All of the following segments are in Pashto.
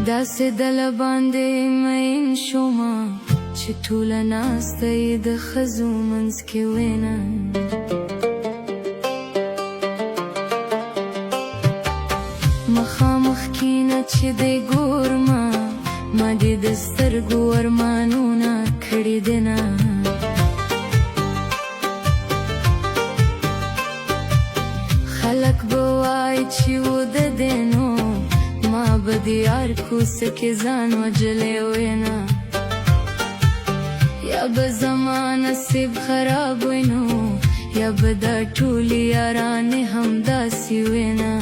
داسې دله باندې مین شومه چې ټوله ناسته یې د ښځو منځ کې وینه مخامخ کینه چې دی ګورمه ما دې د سترګو ارمانونه کړي دینه خلک به وایي چې وده دی نو ما به د یار کوڅه کې ځان وجلی وینه یا به زما نصیب خراب وی نو یا به دا ټولې یارانې همداسې وینه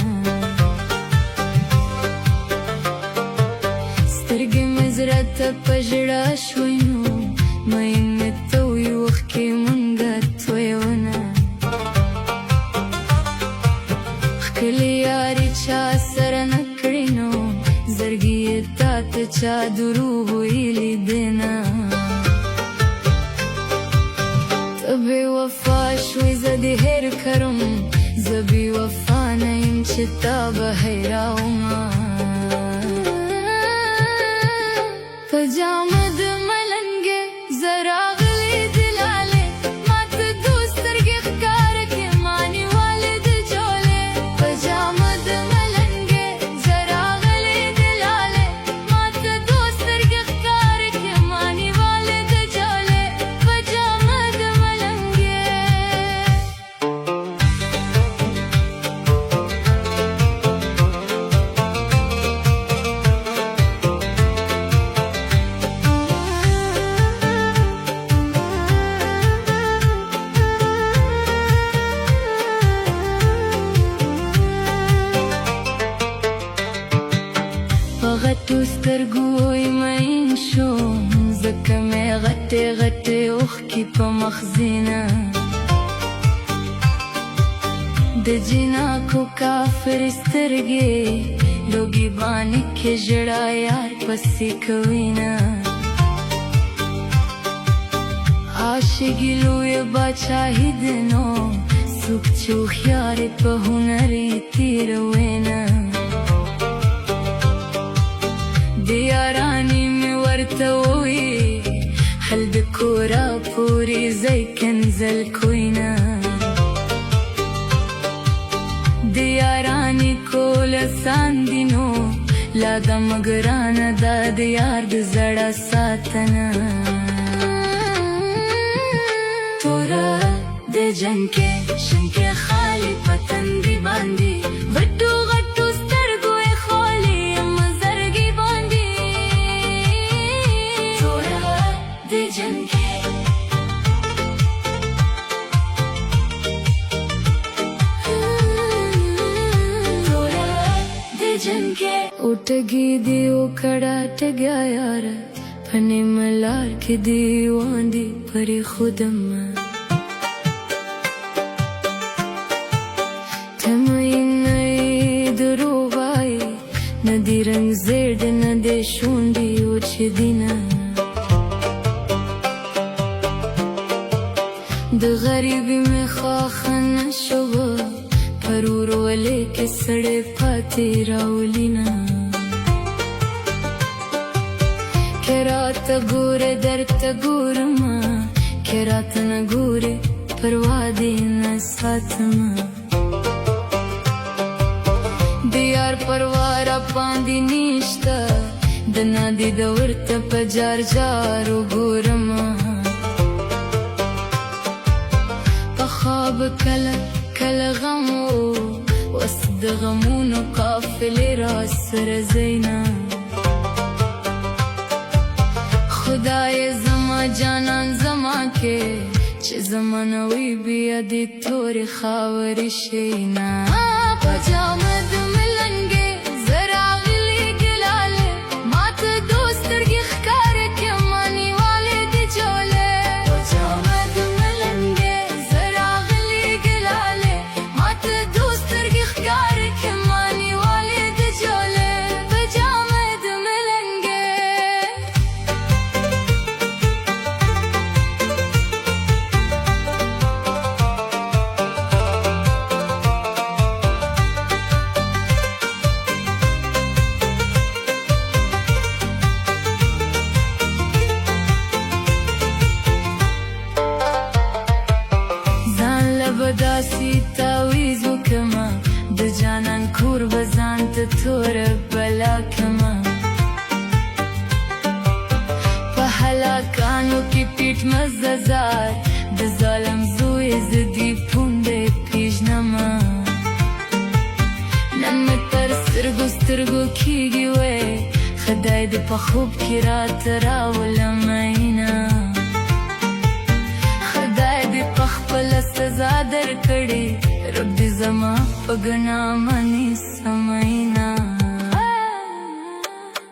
سترګې مې زړه ته په ژړا شوی نو مین مې ته وي وخت کې مونږه تویونه ښکلې یاري چا سره نه کړې نو زړګي یې تا ته چا دروغ ویلي دی نه ته بې وفا شوې زه دې هېر کړم زه بې وفا نه یم چې تا به هېرومه په جامه د ملنګې زه راغلې د لالې ما ته دوه سترګې ښکاره کړې ما نیولې د جولې په جامه د ملنګې زه راغلې د لالې ما ته دوه سترګې ښکاره کړې ما نیولې د جولې په جامه د ملنګې غټو سترګو یې مین شوم ځکه مې غټې غټې اوښکې په مخزینه د جناکو کافرې سترګې لوګي بانې کې ژړا یار پسې کوینه عاشقي لویه باچاهي ده نو څوک چې هوښیار یې په هنر یې تېروینه د یارانې مې ورته وویې هل د کوره پورې ځئ کنځل کوینه د یارانې کول اسان دي نو لا دمه ګرانه دا د یار د زړه ساتنه توره د جنګ کې شنکې خالي په تندي باندې غټو غټو سترګو یې خالي یم زرګي باندې توره د جنګ کې توره د جنګ کې اوټګي دی وکړه ټګیا یاره په نیمه لار کې دی واندې پرې خودمه نه دی رنګ زیړ نه دی شونډې وچې دینه د غریبي مې خواښه نه شوه پر ورولې کې سړی پاتې راولینه که راته ګورې درته ګورمه که راته نه ګورې پروا دې نه ساتمه د یار پروا را باندې نشته د نادي د ورته په جار جار وګورمه په خواب کله کله غم و اوس د غمونو قافلې را سره ځینه خدای زما جانان زما کې چې زما نه وي بیا دې تورې خاورې شي نه په جامه د ملنګې زه راغلې ګلالې ما ته دوه سترګې ښکاره کړې ما نیولې د جولې په جامه د ملنګې زه راغلې ګلالې ما ته دوه سترګې ښکاره کړې ما نیولې د جولې په جامه د ملنګې مززار د ظالم زوی زدی پونده پیژنما نن می پر سترګو سترګو کیږي وې خدای دې په خوب کې راته راولمینه خدای دې په خپله سزا درکړې رب دې زما په ګناه منې سمینه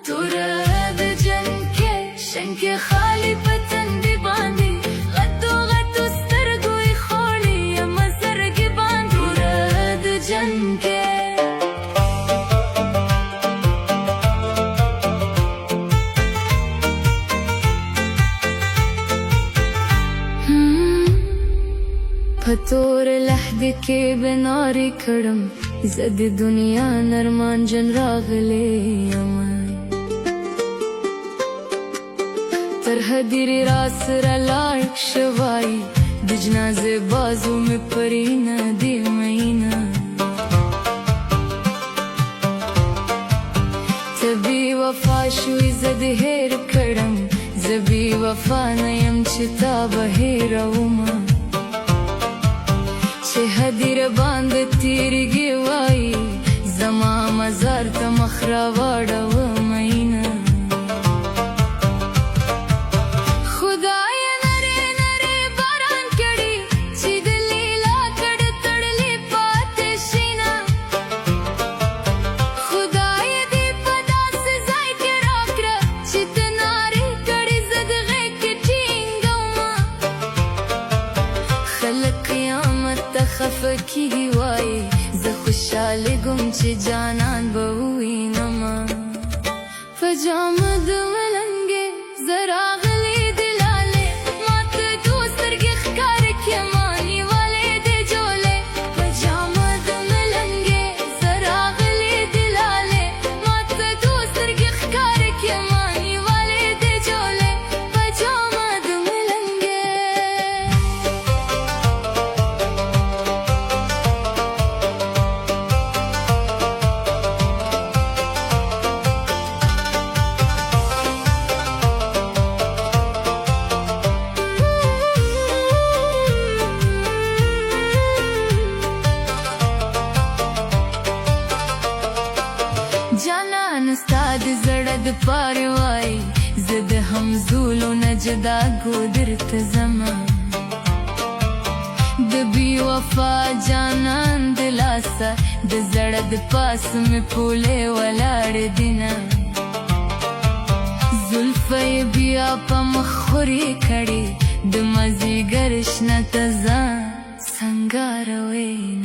توره د جنګ کې شنګ کې خالي په تندي باندې غټو غټو سترګو یې خوړې یمه زرګې باندې توره د جنګ کې پتور لحد کې بنارې کړم زه د دنیا نرمان جن راغلی یم تر هدیرې راسره لاړ شوی د جنازې بازو مې پرېنه دې مینه ته بې وفا شوې زه دې هېر کړم زه بې وفا نه یم چې تا به هېرومه چې هدیر باندې تیرګي وای زما مزار ته مخ راواړوه مینه خدای نری نری باران کړي چې د لیلا کډ تړلې پاتې شینه خدای دې په داسې ځای کې راکړه چې ته نارې کړي زه د غېږ کې ټینګومه خلک قیامت ته خفه کیږي وایي زه خوشحاله ګم چې جانان به ووینمه په جامه د ملنګې زه راغلې د لالې ماته دوه سترګې ښکاره کړې ما نیولې د جولې په جامه د ملنګې زه راغلې د لالې ماته دوه سترګې ښکاره کړې ما نیولې د جولې په جامه د ملنګې جانان ستا د زړه د پاره وای زه د همزولو نه جدا ګودر ته ځمه د بې وفا جانان د لاسه د زړه د پاس مې پولې ولاړې دینه زلفه یې بیا په مخ خورې کړې د مازدیګر شنه ته ځان سنګاروینه